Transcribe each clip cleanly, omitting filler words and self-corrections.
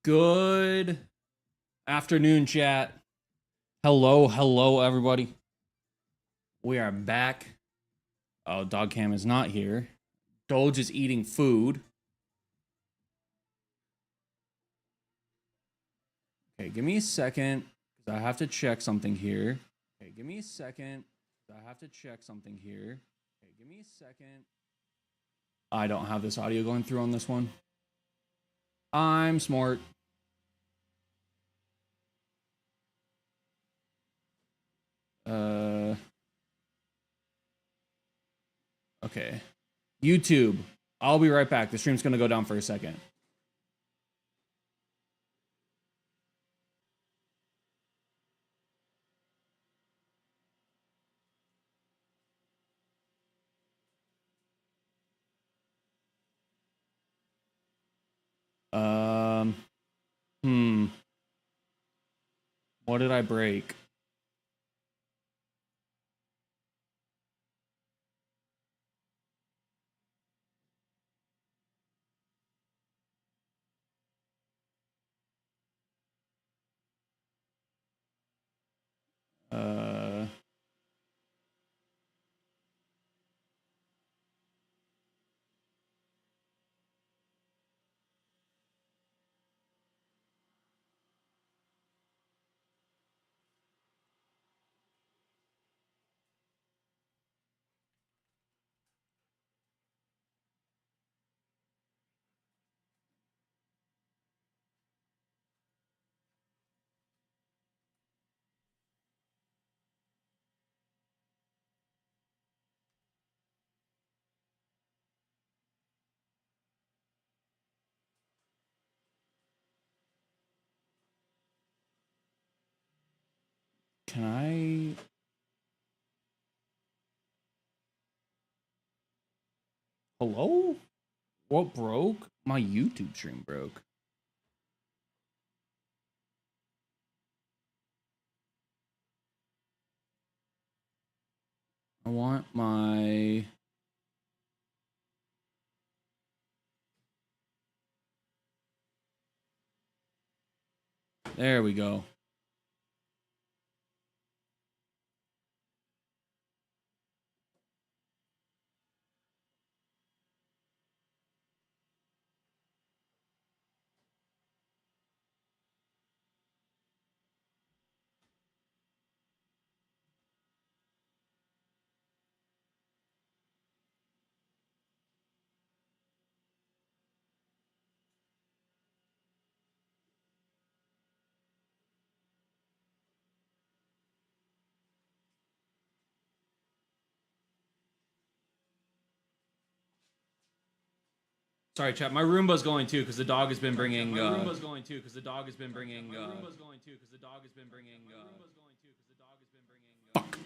Good afternoon, chat. Hello, everybody. We are back. Oh, Dog Cam is not here. Doge is eating food. Okay, give me a second because I have to check something here. Okay, give me a second. I have to check something here. Okay, give me a second. I don't have this audio going through on this one. I'm smart. Okay. YouTube. I'll be right back. The stream's going to go down for a second. Um, hmm. What did I break? Uh, Can I? Hello? What broke? My YouTube stream broke. I want my. There we go. Sorry, chat. My Roomba's going too because the dog has been bringing. My Roomba's going too because the dog has been bringing. My Roomba's going too because the dog has been bringing. Fuck.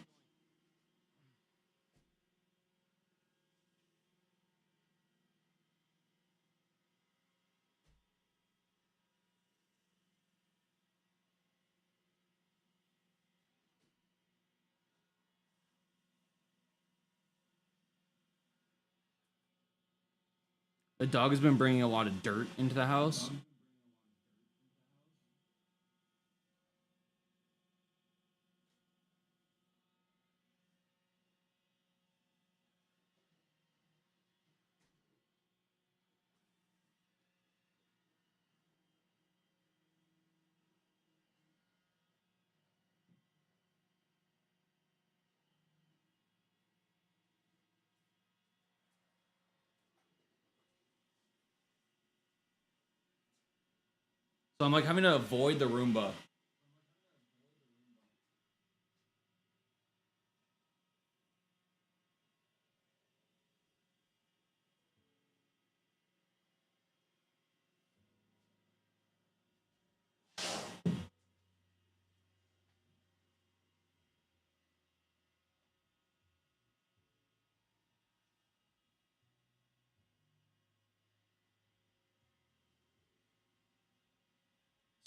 The dog has been bringing a lot of dirt into the house. So I'm like having to avoid the Roomba.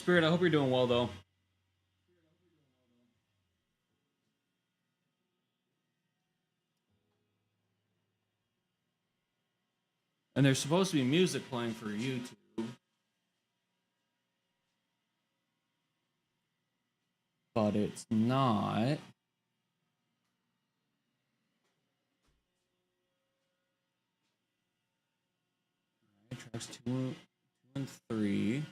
Spirit, I hope you're doing well though. And there's supposed to be music playing for YouTube. but it's not. Tracks 2 and 3.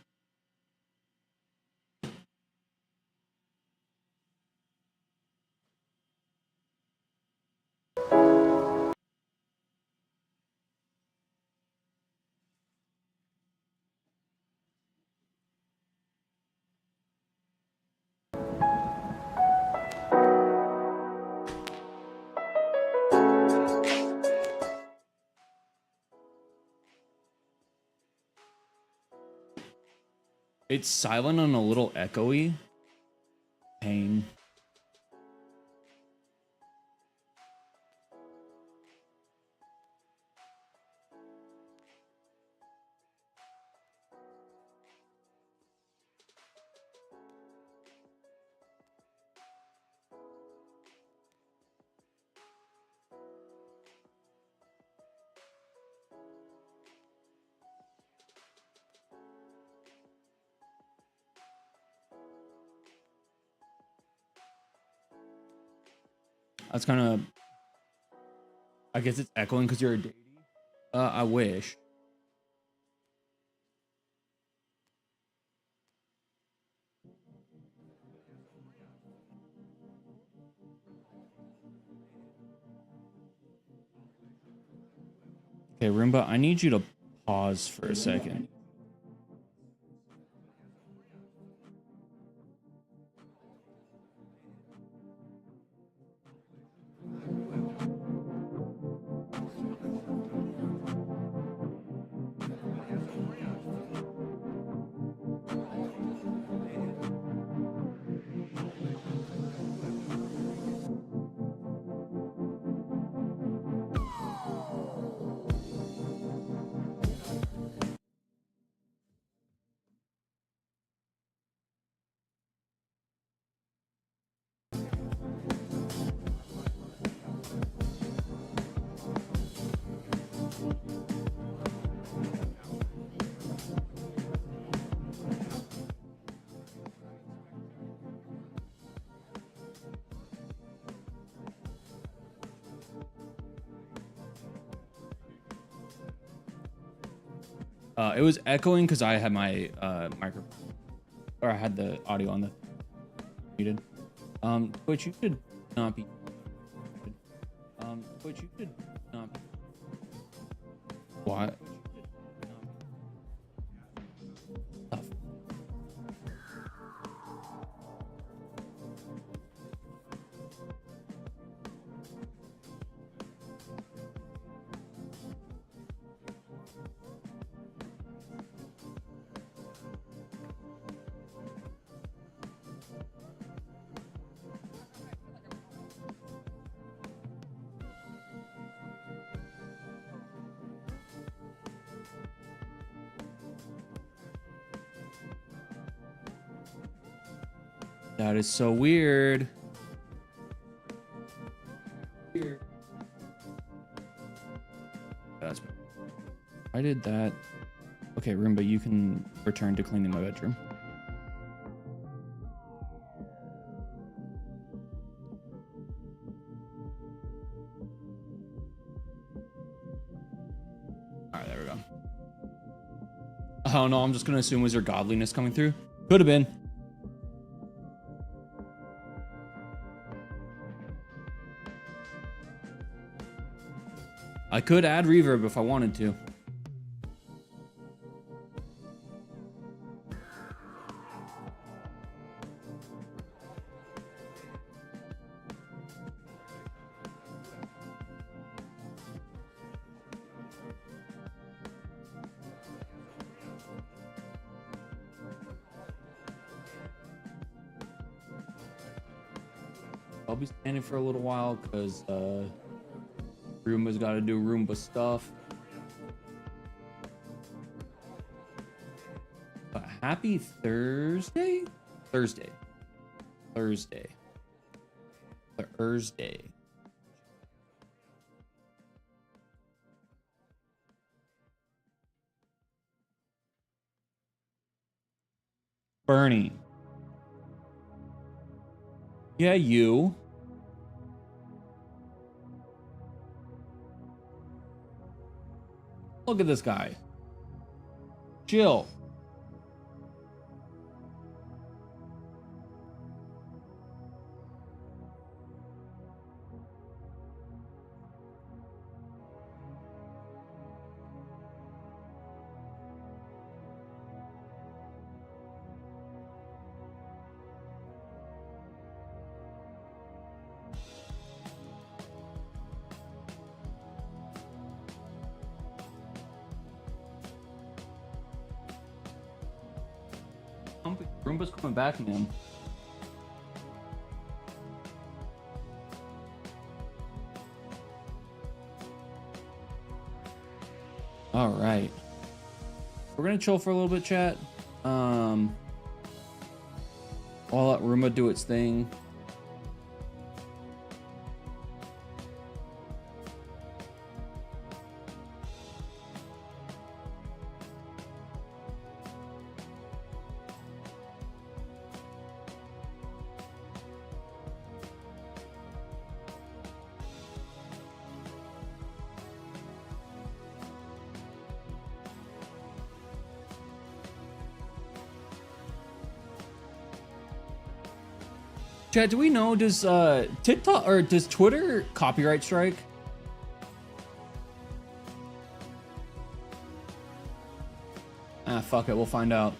It's silent and a little echoey. Pain. That's kind of. I guess it's echoing because you're a deity. I wish. Okay, Roomba, I need you to pause for a second. It was echoing because I had my microphone, or I had the audio on the muted. But you could not be. But you could not be. What? That is so weird. That's. I did that. Okay, Roomba, you can return to cleaning my bedroom. All right, there we go. Oh no, I'm just gonna assume was your godliness coming through. Could have been. I could add reverb if I wanted to. I'll be standing for a little while because Roomba's got to do Roomba stuff. But happy Thursday? Thursday. Bernie. Yeah, you. Look at this guy. Chill. Roomba's coming back, man. All right. We're gonna chill for a little bit, chat. I'll let Roomba do its thing. Chad, do we know, does TikTok or does Twitter copyright strike? Ah, fuck it, we'll find out.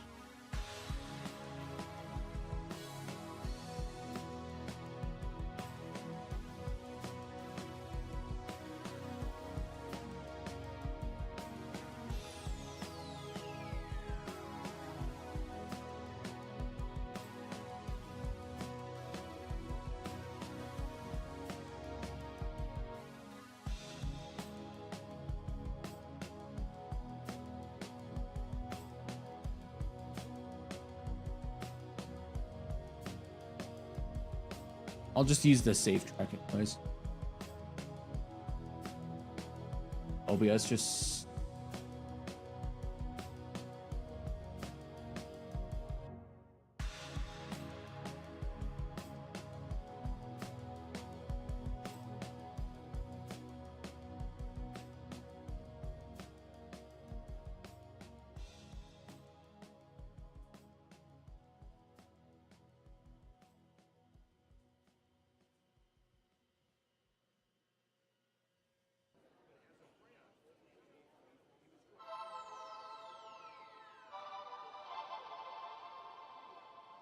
I'll just use the safe track anyways. OBS just...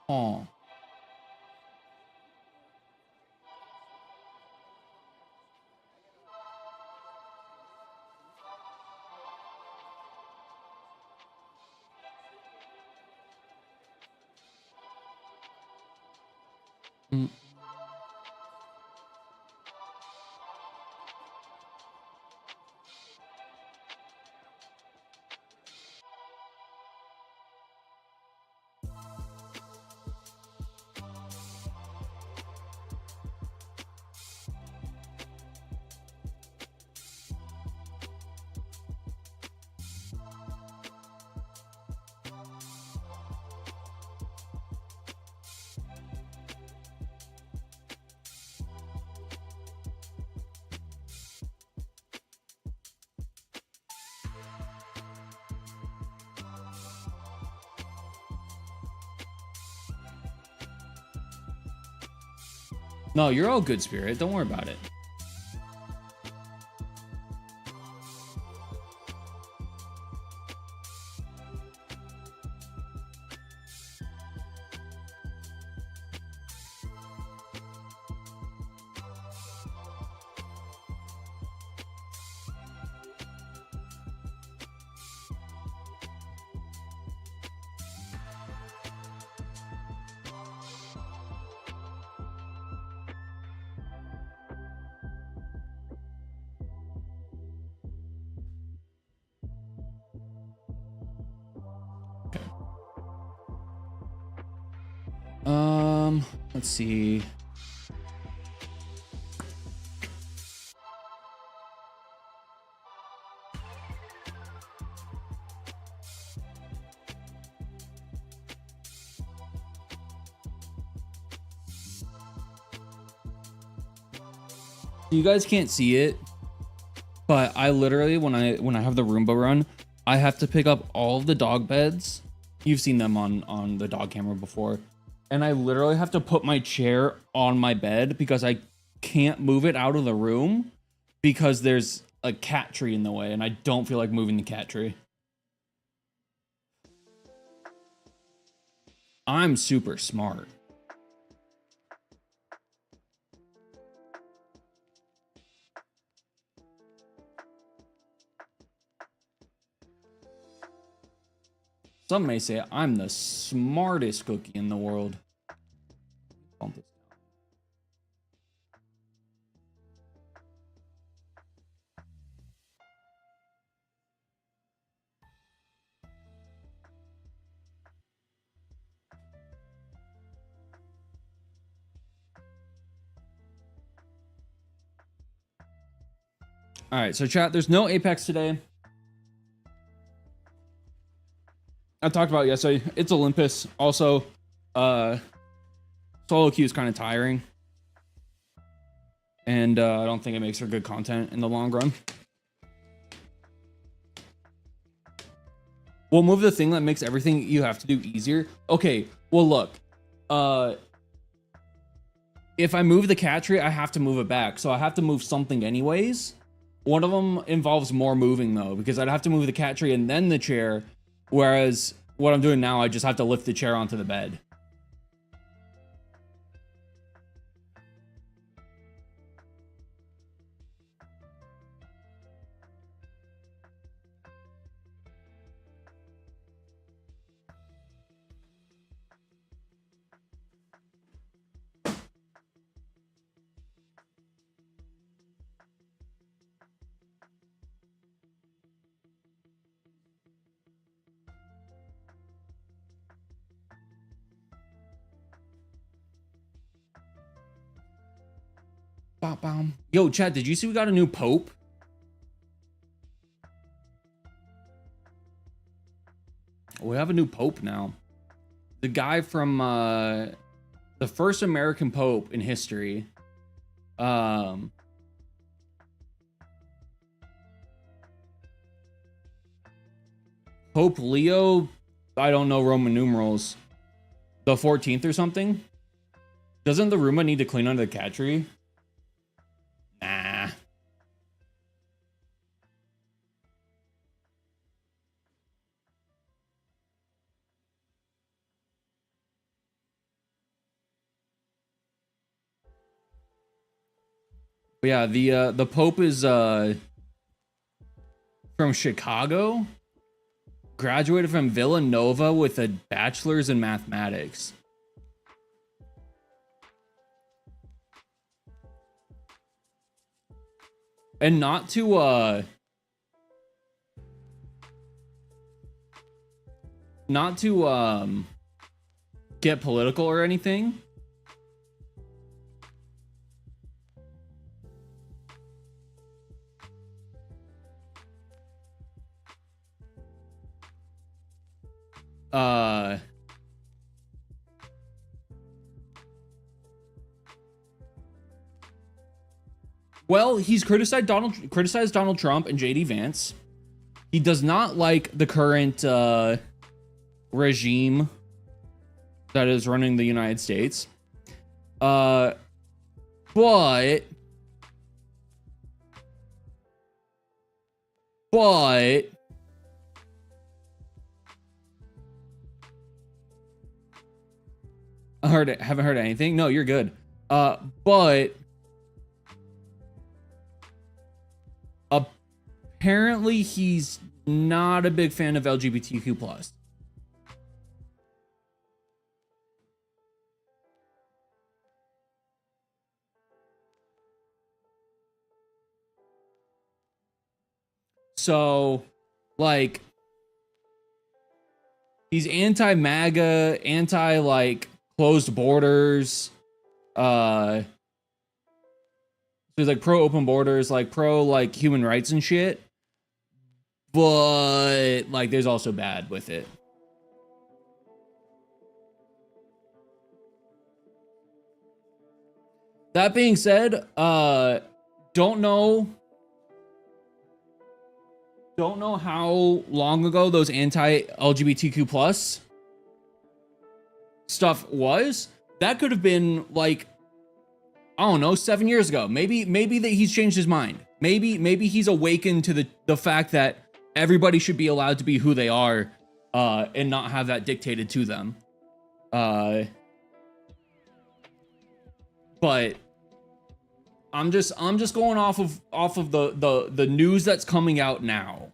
Oh. Mm. No, you're all good, Spirit. Don't worry about it. Let's see. You guys can't see it, but I literally, when I have the Roomba run, I have to pick up all of the dog beds. You've seen them on the dog camera before. And I literally have to put my chair on my bed because I can't move it out of the room because there's a cat tree in the way and I don't feel like moving the cat tree. I'm super smart. Some may say I'm the smartest cookie in the world. Bump this down. All right, so chat, there's no Apex today. I talked about it yesterday. It's Olympus. Also, solo queue is kind of tiring. And I don't think it makes for good content in the long run. We'll move the thing that makes everything you have to do easier. Okay, well, look. If I move the cat tree, I have to move it back. So I have to move something anyways. One of them involves more moving, though, because I'd have to move the cat tree and then the chair. Whereas what I'm doing now, I just have to lift the chair onto the bed. Yo, Chad, did you see we got a new pope? We have a new pope now. The guy from the first American pope in history. Pope Leo, I don't know Roman numerals. The 14th or something? Doesn't the Roomba need to clean under the cat tree? Nah. But yeah, the Pope is from Chicago. Graduated from Villanova with a bachelor's in mathematics. And not to get political or anything. Well, he's criticized Donald Trump and JD Vance. He does not like the current regime that is running the United States. But haven't heard anything. No, you're good. But apparently he's not a big fan of LGBTQ+. So, like, he's anti-MAGA, anti-like closed borders. So he's like pro open borders, like pro like human rights and shit. But like there's also bad with it. That being said, Don't know how long ago those anti-LGBTQ plus stuff was. That could have been like, I don't know, 7 years ago. Maybe that he's changed his mind. Maybe he's awakened to the fact that everybody should be allowed to be who they are, and not have that dictated to them. But I'm just going off of the news that's coming out now.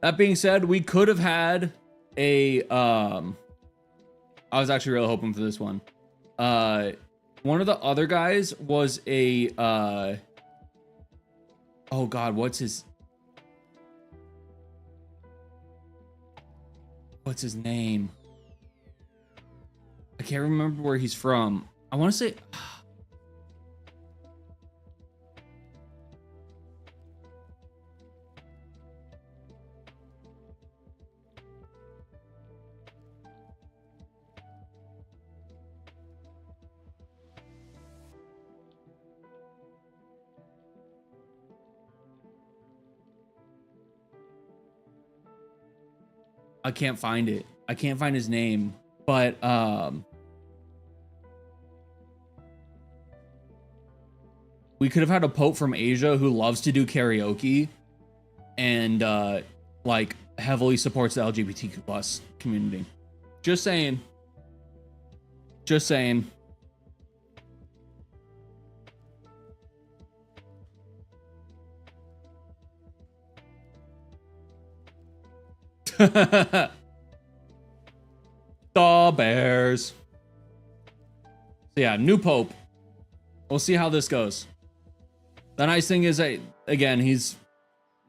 That being said, we could have had a I was actually really hoping for this one. One of the other guys was a oh god, what's his name? I can't remember where he's from. I want to say I can't find it. I can't find his name, but we could have had a pope from Asia who loves to do karaoke and like heavily supports the LGBTQ plus community. Just saying. Just saying. The Bears. So yeah, new pope. We'll see how this goes. The nice thing is that, again, he's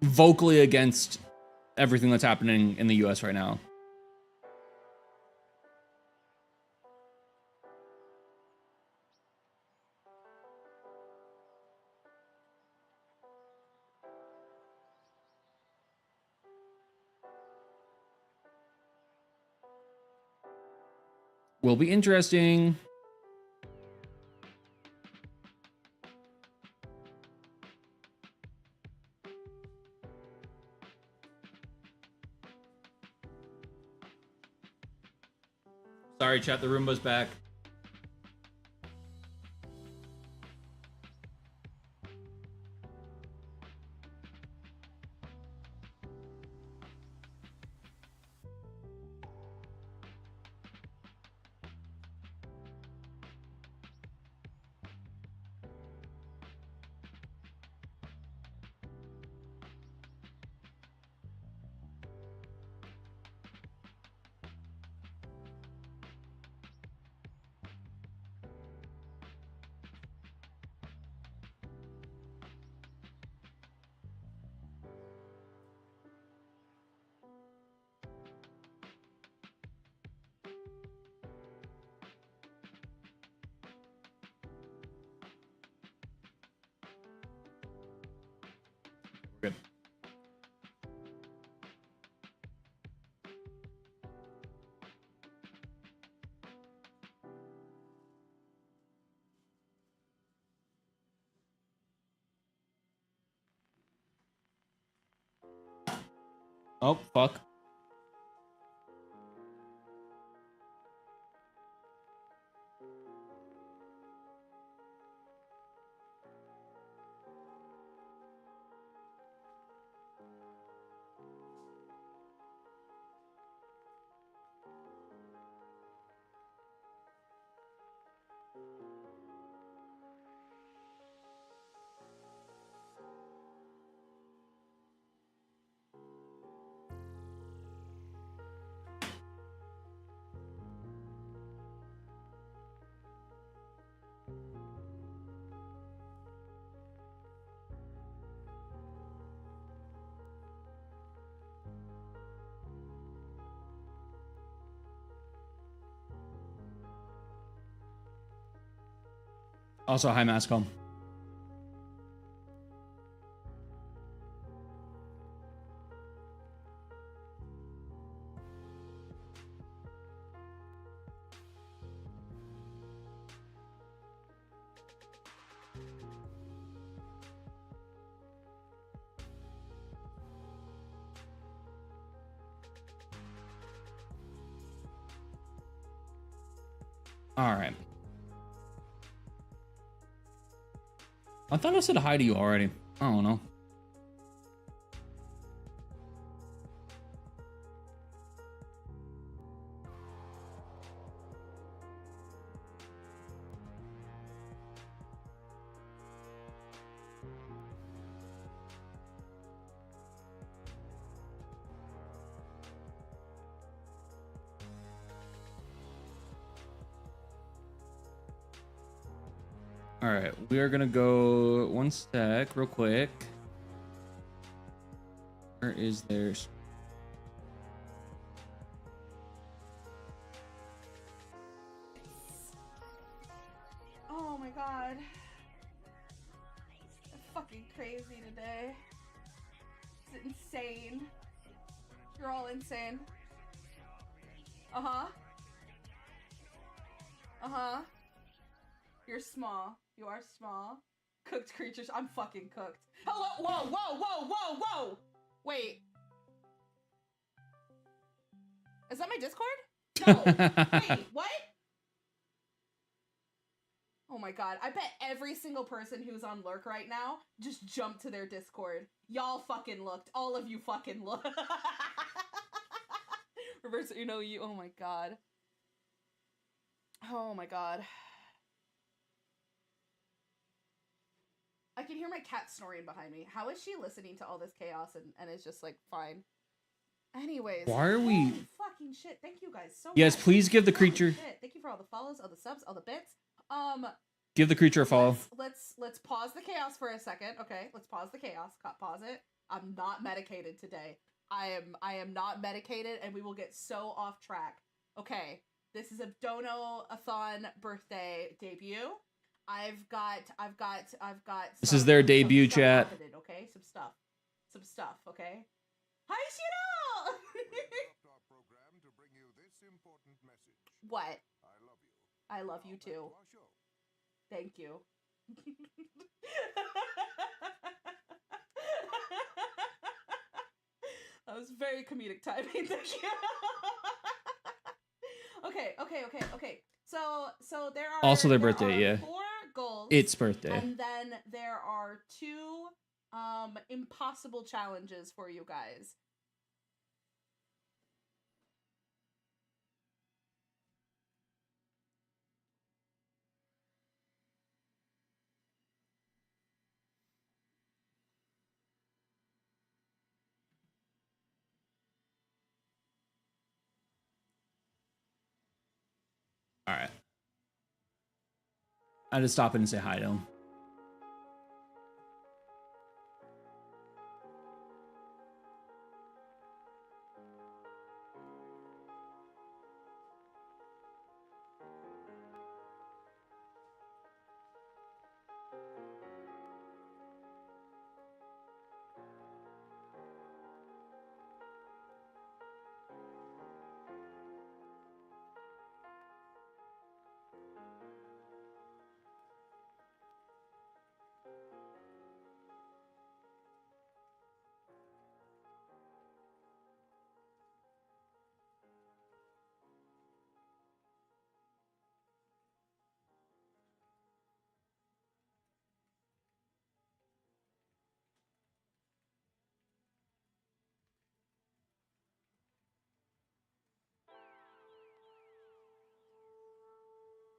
vocally against everything that's happening in the US right now. Will be interesting. Sorry, chat, the Roomba's back. Good. Oh, fuck. Also, hi, Mascom. All right. I thought I said hi to you already. I don't know. All right, we are gonna go one sec, real quick. Where is theirs? Oh my god. I'm fucking crazy today. It's insane. You're all insane. Uh-huh. Uh-huh. You're small. You are small. Cooked creatures. I'm fucking cooked. Hello? Whoa, whoa, whoa, whoa, whoa! Wait. Is that my Discord? No. Wait, what? Oh my god, I bet every single person who's on Lurk right now just jumped to their Discord. Y'all fucking looked. All of you fucking looked. Reverse Uno, you. Oh my god. Oh my god. I can hear my cat snoring behind me. How is she listening to all this chaos and is just like fine? Anyways. Why are we? Holy fucking shit. Thank you guys so much. Yes, please give the creature. Shit. Thank you for all the follows, all the subs, all the bits. Give the creature a follow. Let's pause the chaos for a second. Okay, let's pause the chaos. Pause it. I'm not medicated today. I am not medicated, and we will get so off track. Okay, this is a Dono-a-thon birthday debut. I've got. This is their debut chat. Happening, okay, some stuff. Okay. Hi, Shiro. What? I love you too. Thank you. That was very comedic timing. Thank you. Okay. So there are Also their birthday, yeah. 4 goals. Its birthday. And then there are 2 impossible challenges for you guys. All right. I had to stop in and say hi to him.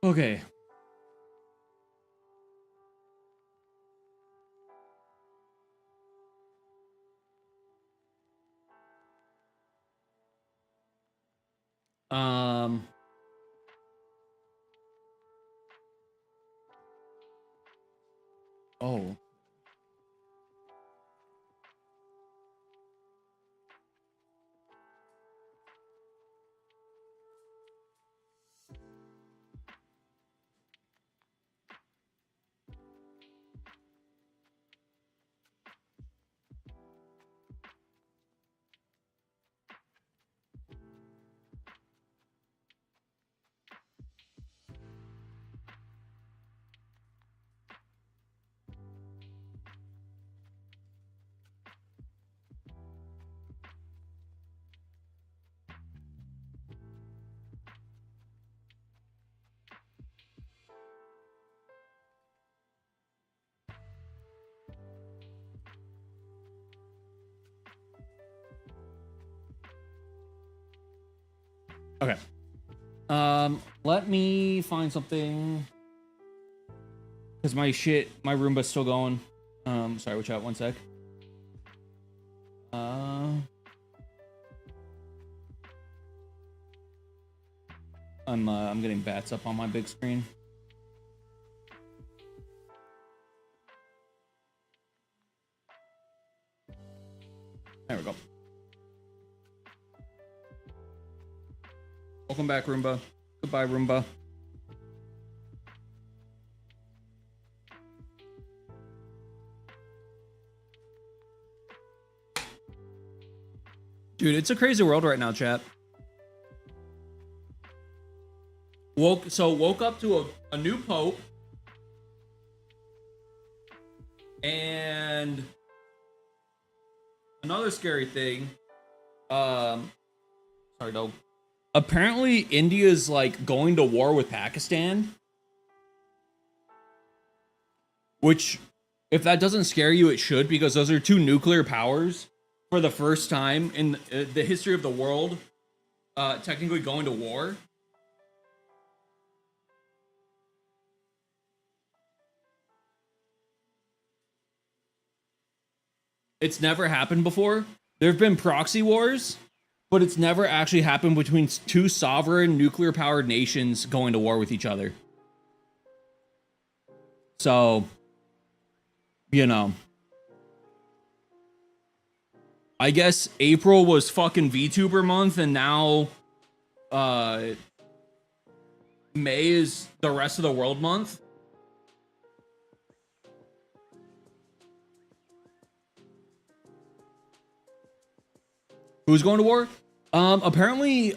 Okay. Oh. Okay. Let me find something. Because my Roomba's still going. Sorry, watch out, one sec. I'm getting bats up on my big screen. There we go. Welcome back, Roomba. Goodbye, Roomba. Dude, it's a crazy world right now, chat. Woke up to a new pope. And another scary thing. Sorry, dog. Apparently, India's like going to war with Pakistan. Which, if that doesn't scare you, it should, because those are two nuclear powers for the first time in the history of the world, technically going to war. It's never happened before. There have been proxy wars, but it's never actually happened between two sovereign nuclear-powered nations going to war with each other. So, you know. I guess April was fucking VTuber month, and now May is the rest of the world month. Who's going to war? Apparently,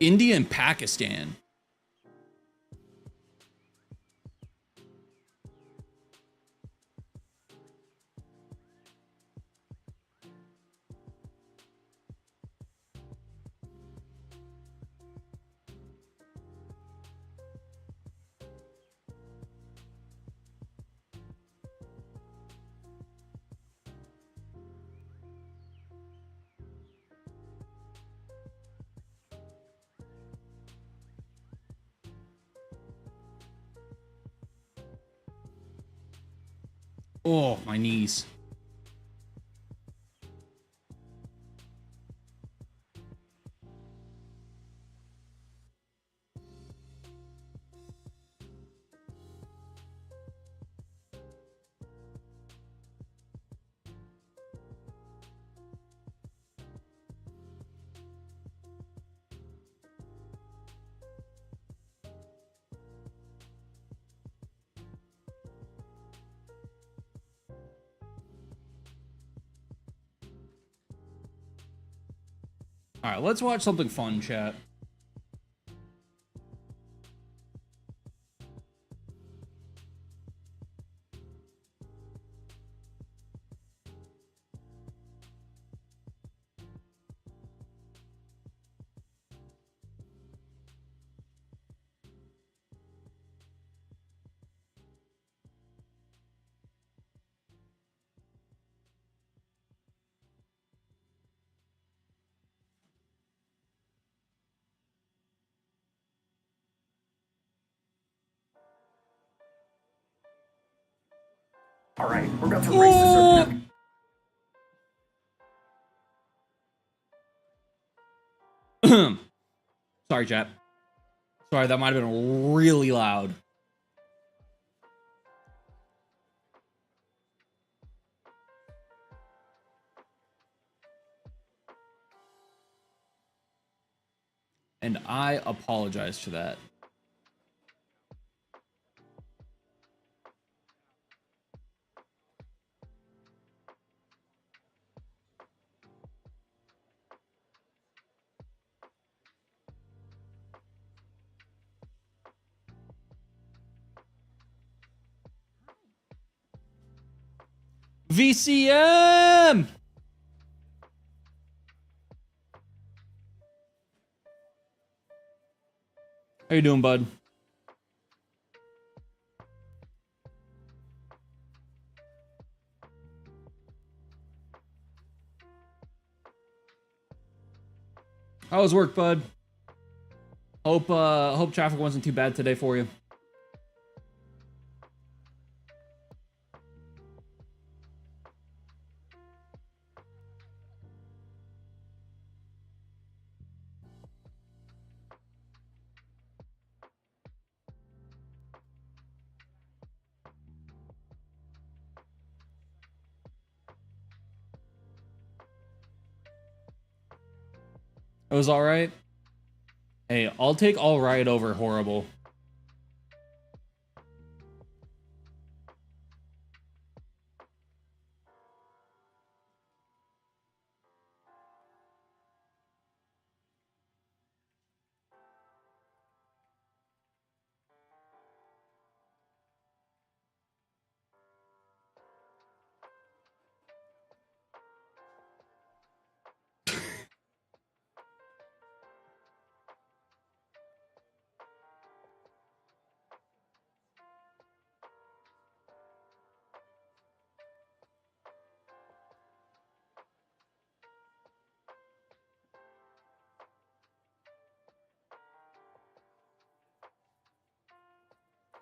India and Pakistan. Oh, my knees. All right, let's watch something fun, chat. All right, we're about to race the circuit. Sorry, chat. Sorry, that might have been really loud. And I apologize for that. VCM! How you doing, bud? How was work, bud? Hope traffic wasn't too bad today for you. It was all right. Hey, I'll take all right over horrible.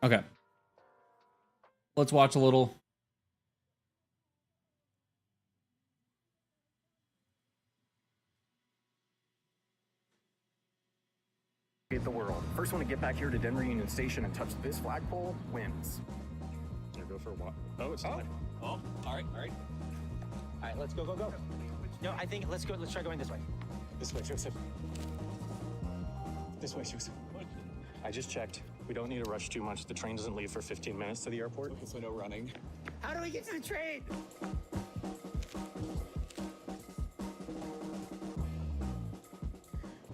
Okay. Let's watch a little. The world. First one to get back here to Denver Union Station and touch this flagpole wins. Gonna go for a walk. Oh, it's time. Oh, all right. All right, let's go. No, I think let's go. Let's try going this way. This way, Joseph. This way, Joseph. I just checked. We don't need to rush too much. The train doesn't leave for 15 minutes to the airport. Okay, so no running. How do we get to the train?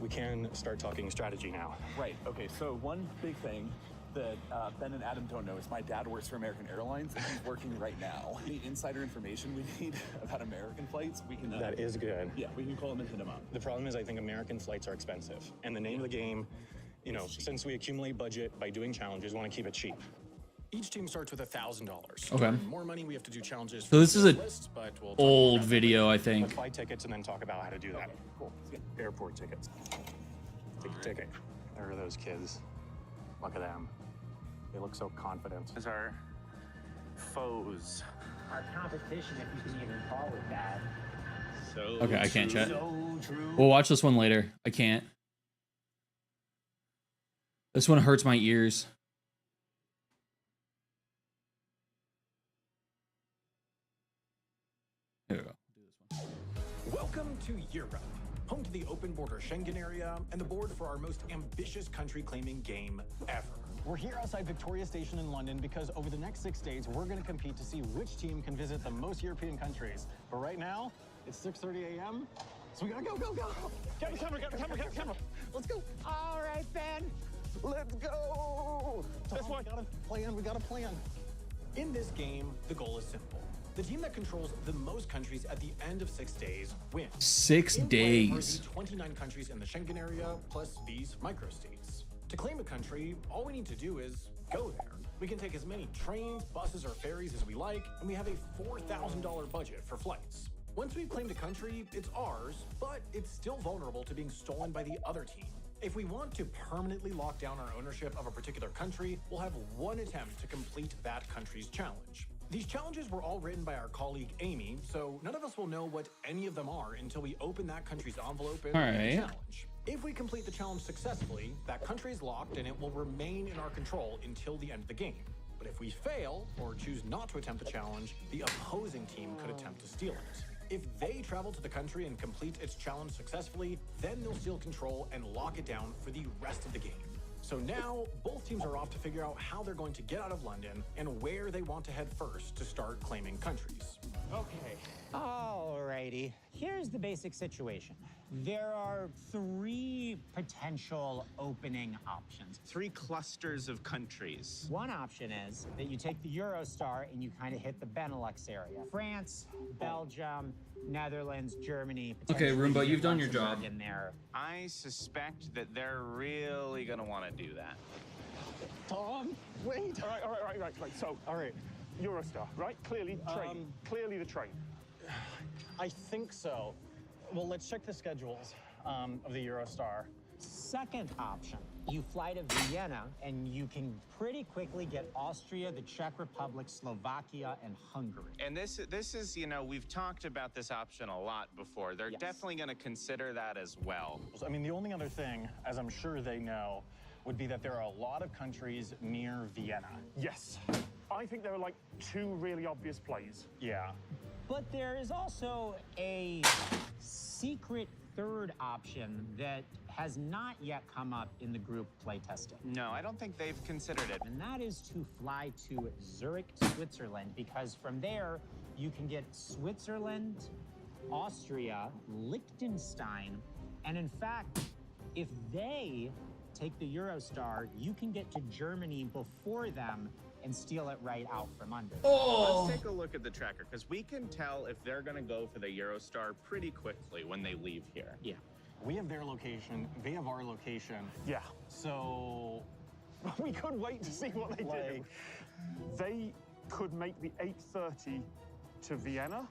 We can start talking strategy now. Right. Okay. So one big thing that Ben and Adam don't know is my dad works for American Airlines and he's working right now. Any insider information we need about American flights, we can. That is good. Yeah, we can call them and hit them up. The problem is I think American flights are expensive. And the name of the game, you know, since we accumulate budget by doing challenges, we want to keep it cheap. Each team starts with $1,000. Okay. More money, we have to do challenges. So this is a list, but we'll talk old about that video, I later. think. Let's buy tickets and then talk about how to do that. Cool. Airport tickets. Take a ticket. There are those kids. Look at them. They look so confident. As our foes. Our competition, if you can even call it that. So Okay, I can't chat. So true. We'll watch this one later. I can't. This one hurts my ears. Here we go. Welcome to Europe, home to the open border Schengen area and the board for our most ambitious country claiming game ever. We're here outside Victoria Station in London because over the next 6 days, we're going to compete to see which team can visit the most European countries. But right now, it's 6:30 a.m., so we gotta go. Get the camera. Let's go. All right, Ben. Let's go. This one. We got a plan. In this game, the goal is simple. The team that controls the most countries at the end of 6 days wins. 6 In play are days. the 29 countries in the Schengen area, plus these microstates. To claim a country, all we need to do is go there. We can take as many trains, buses, or ferries as we like, and we have a $4,000 budget for flights. Once we've claimed a country, it's ours, but it's still vulnerable to being stolen by the other team. If we want to permanently lock down our ownership of a particular country, we'll have one attempt to complete that country's challenge. These challenges were all written by our colleague Amy, so none of us will know what any of them are until we open that country's envelope and All read the right. challenge. If we complete the challenge successfully, that country is locked and it will remain in our control until the end of the game. But if we fail, or choose not to attempt the challenge, the opposing team could attempt to steal it. If they travel to the country and complete its challenge successfully, then they'll steal control and lock it down for the rest of the game. So now, both teams are off to figure out how they're going to get out of London and where they want to head first to start claiming countries. Okay. Alrighty. Here's the basic situation. There are 3 potential opening options. 3 clusters of countries. One option is that you take the Eurostar and you kind of hit the Benelux area. France, Belgium, Netherlands, Germany. Okay, potentially Roomba, you've done your Luxembourg job. In there. I suspect that they're really gonna want to do that. Tom, wait. All right. So, All right. Eurostar, right? Clearly train. Clearly the train. I think so. Well, let's check the schedules of the Eurostar. Second option, you fly to Vienna and you can pretty quickly get Austria, the Czech Republic, Slovakia, and Hungary. And this is, you know, we've talked about this option a lot before. They're definitely going to consider that as well. I mean, the only other thing, as I'm sure they know, would be that there are a lot of countries near Vienna. Yes. I think there are like 2 really obvious plays. Yeah. But there is also a secret third option that has not yet come up in the group playtesting. No, I don't think they've considered it. And that is to fly to Zurich, Switzerland, because from there you can get Switzerland, Austria, Liechtenstein, and in fact, if they take the Eurostar, you can get to Germany before them and steal it right out from under. Let's take a look at the tracker, because we can tell if they're going to go for the Eurostar pretty quickly when they leave here. Yeah. We have their location, they have our location. Yeah. So We could wait to see what they do. They could make the 8:30 to Vienna,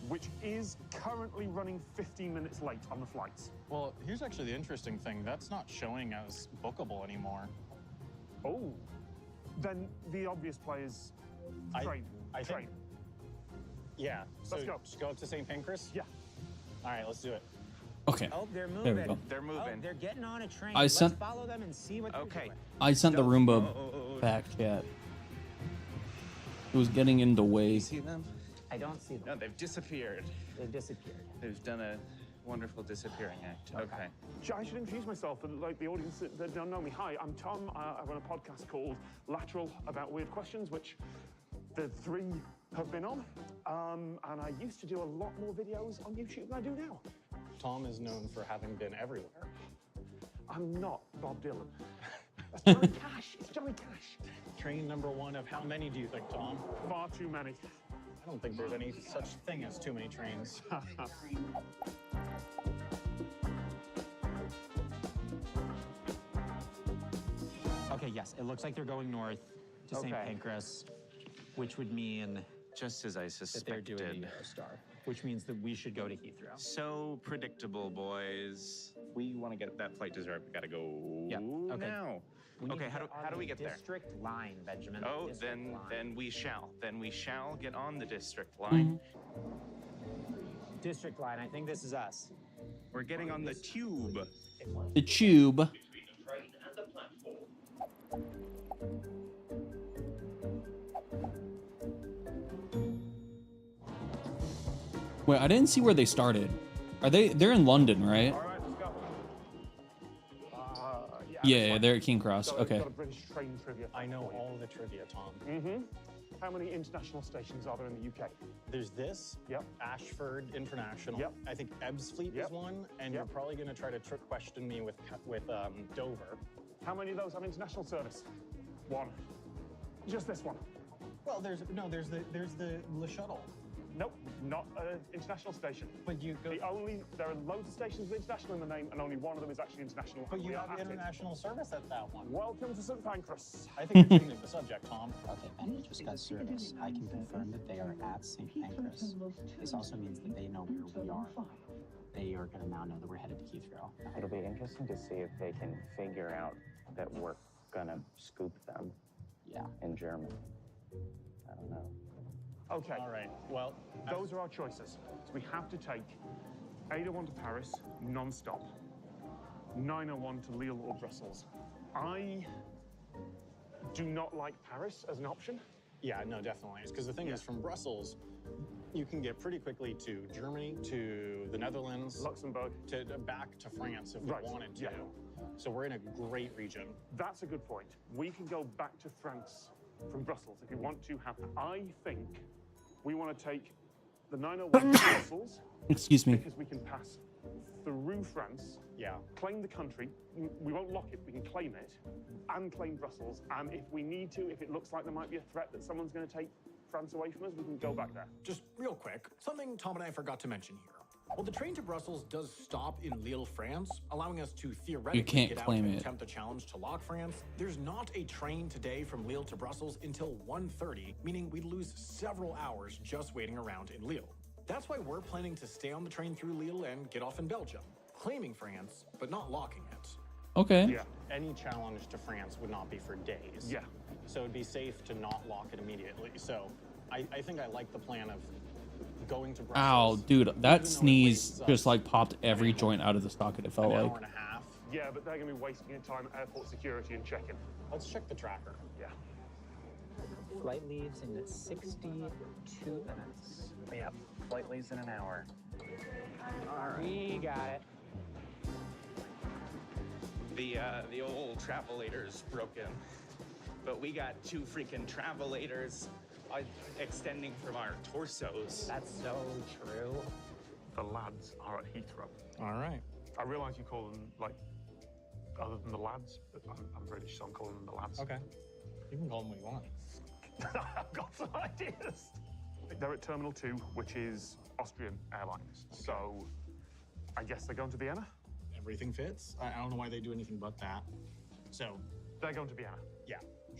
which is currently running 15 minutes late on the flights. well, here's actually the interesting thing. That's not showing as bookable anymore. Oh. Then the obvious play is train. I think- Train. Yeah. So Let's go. Just go up to St. Pancras? Yeah. All right, let's do it. Okay. Oh, they're There we moving. go. They're moving. Oh, they're getting on a train. I Let's sent- follow them and see what they're Okay. doing. I sent the Roomba Oh. back chat. It was getting in the way. You see them? I don't see them. No, they've disappeared. They disappeared. They've done a wonderful disappearing act. Okay. I should introduce myself for like the audience that don't know me. Hi, I'm Tom. I run a podcast called Lateral About Weird Questions, which the 3 have been on. And I used to do a lot more videos on YouTube than I do now. Tom is known for having been everywhere. I'm not Bob Dylan. That's Johnny Cash. It's Johnny Cash. Train number 1 of how many do you think, Tom? Far too many. I don't think there's any such thing as too many trains. Okay, yes, it looks like they're going north to St. Okay. Pancras, which would mean Just as I that they're doing suspected. the Eurostar, which means that we should go to Heathrow. So predictable, boys. If we want to get that flight to Zurich, we got to go Yeah, okay. now. We need Okay, to how get do on we the get there? District line, Benjamin. Oh, District line. then we shall. Then we shall get on the district line. District line. I think this is us. We're getting on the tube. The tube. Wait, I didn't see where they started. They're in London, right? All right, let's go. Yeah, they're at King Cross. Got Okay. a British train trivia. I know all the trivia, Tom. Mm-hmm. How many international stations are there in the UK? There's this, Yep. Ashford International. Yep. I think Ebbsfleet Yep. is one, and Yep. you're probably going to try to trick question me with Dover. How many of those have international service? 1. Just this one. Well, there's the Le Shuttle. Nope, not an international station. But you go. There are loads of stations with international in the name, and only one of them is actually international. But you We are have at it. international service at that one. Welcome to St. Pancras. I think you're changing the subject, Tom. Okay, Benny just got service. I can confirm that they are at St. Pancras. This also means that they know where we are. They are going to now know that we're headed to Heathrow. It'll be interesting to see if they can figure out that we're gonna scoop them. Yeah. In Germany. I don't know. Okay. All right. Well, Those are our choices. So we have to take 801 to Paris, non-stop. 901 to Lille or Brussels. I do not like Paris as an option. yeah, no, definitely. Because the thing is, from Brussels, you can get pretty quickly to Germany, to the Netherlands, Luxembourg, to back to France if we Right, wanted to. yeah. So we're in a great region. That's a good point. We can go back to France from Brussels if we want to have. I think we want to take the 901 to Brussels. Excuse me. Because we can pass through France, Yeah. claim the country. We won't lock it, we can claim it, and claim Brussels. And if we need to, if it looks like there might be a threat that someone's going to take France away from us, we can go back there. Just real quick, something Tom and I forgot to mention here. Well, the train to Brussels does stop in Lille, France, allowing us to theoretically can't get out claim and it. attempt the challenge to lock France. There's not a train today from Lille to Brussels until 1:30, meaning we'd lose several hours just waiting around in Lille. That's why we're planning to stay on the train through Lille and get off in Belgium. claiming France, but not locking it. Okay. Yeah. Any challenge to France would not be for days. Yeah. So it'd be safe to not lock it immediately. So I think I like the plan of going to Ow, Brussels. dude, even that though it sneeze wastes just us like popped every joint out of the socket. It felt an like. hour and a half. Yeah, but they're going to be wasting your time at airport security and checking. Let's check the tracker. Yeah. Flight leaves in 62 minutes. Yep, flight leaves in an hour. All right. We got it. The old travelator's broken, but we got two freaking travelators extending from our torsos. That's so true. The lads are at Heathrow. All right. I realise you call them, like, other than the lads, but I'm British, so I'm calling them the lads. Okay. You can call them what you want. I've got some ideas. They're at Terminal 2, which is Austrian Airlines. So I guess they're going to Vienna? Everything fits. I don't know why they do anything but that. So They're going to Vienna. yeah.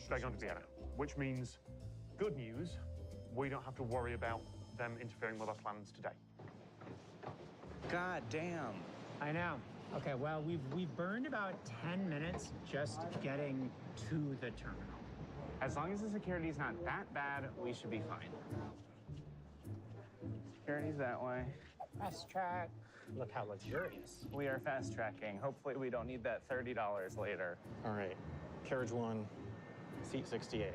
They're going to Vienna, which means, good news, we don't have to worry about them interfering with our plans today. God damn. I know. Okay, well, we've burned about 10 minutes just getting to the terminal. As long as the security's not that bad, we should be fine. Security's that way. Fast track. Look how luxurious. We are fast tracking. Hopefully we don't need that $30 later. All right. Carriage 1, seat 68.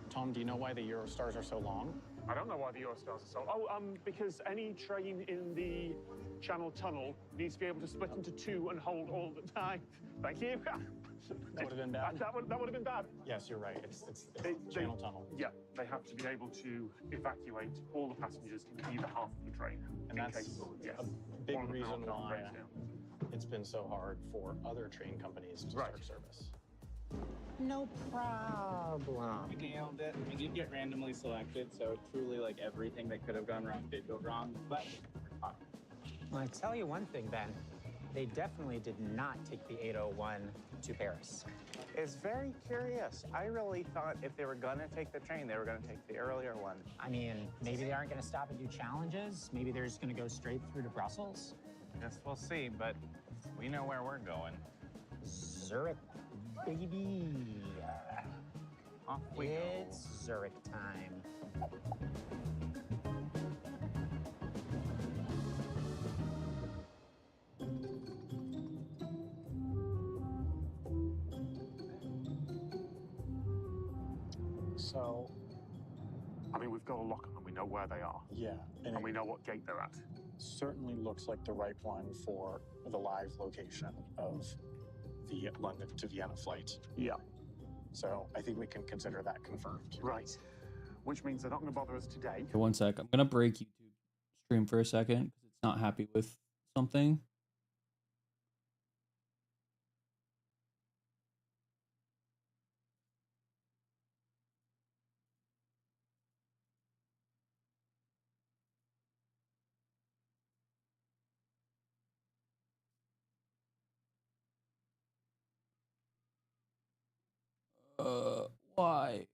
Tom, do you know why the Eurostars are so long? I don't know why the Eurostars are so... because any train in the Channel Tunnel needs to be able to split into two and hold all the time. Thank you. That would have been bad. That would have been bad. Yes, you're right. It's Channel Tunnel. Yeah, they have to be able to evacuate all the passengers in either half of the train. And that's yes. a big One of the reason power why breaks down. it's been so hard for other train companies to start service. No problem. We nailed it. We did get randomly selected, so truly, like, everything that could have gone wrong did go wrong, but Well, I tell you one thing, Ben. They definitely did not take the 801 to Paris. It's very curious. I really thought if they were gonna take the train, they were gonna take the earlier one. I mean, maybe they aren't going to stop and do challenges. Maybe they're just going to go straight through to Brussels. Guess we'll see, but we know where we're going. Zurich, baby. Off we go. It's Zurich time. So, I mean, we've got a lock on them. We know where they are. yeah. And we know what gate they're at. Certainly looks like the right one for the live location of the London to Vienna flight. Yeah. So I think we can consider that confirmed. Right. Which means they're not going to bother us today. Okay, 1 sec. I'm gonna break YouTube stream for a second because it's not happy with something. Why?